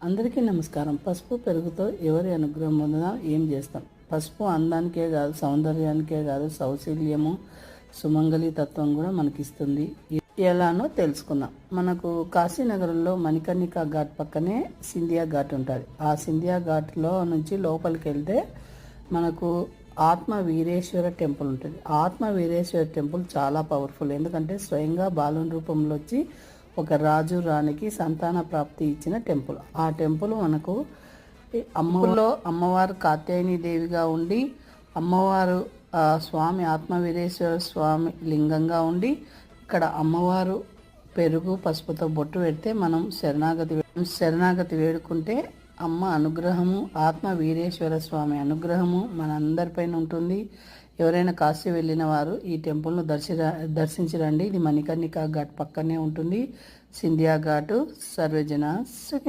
అందరికీ నమస్కారం. పసుపు పెరుగుతో ఎవరి అనుగ్రహం పొందినా ఏం చేస్తాం? పసుపు అందానికే కాదు, సౌందర్యానికే కాదు, సౌశల్యము, సుమంగళి తత్వం కూడా మనకిస్తుంది. ఎలానో తెలుసుకుందాం. మనకు కాశీనగరంలో మణికర్ణికా ఘాట్ పక్కనే సింధియా ఘాట్ ఉంటుంది. ఆ సింధియా ఘాట్లో నుంచి లోపలికి వెళ్తే మనకు ఆత్మ వీరేశ్వర టెంపుల్ ఉంటుంది. ఆత్మ వీరేశ్వర టెంపుల్ చాలా పవర్ఫుల్. ఎందుకంటే స్వయంగా బాలుని రూపంలో వచ్చి ఒక రాజు రాణికి సంతాన ప్రాప్తి ఇచ్చిన టెంపుల్. ఆ టెంపుల్ మనకు అమ్మవారు కాత్యాయని దేవిగా ఉండి, అమ్మవారు స్వామి ఆత్మవీరేశ్వర స్వామి లింగంగా ఉండి, ఇక్కడ అమ్మవారు పెరుగు పసుపుతో బొట్టు పెడితే మనం శరణాగతి వేడుకుంటే అమ్మ అనుగ్రహము, ఆత్మ వీరేశ్వర స్వామి అనుగ్రహము మనందరిపైన ఉంటుంది. ఎవరైనా కాశీ వెళ్ళిన వారు ఈ టెంపుల్ను దర్శించరండి. ఇది మణికర్ణికా ఘాట్ పక్కనే ఉంటుంది. సింధియా ఘాటు. సర్వజన సుఖినో.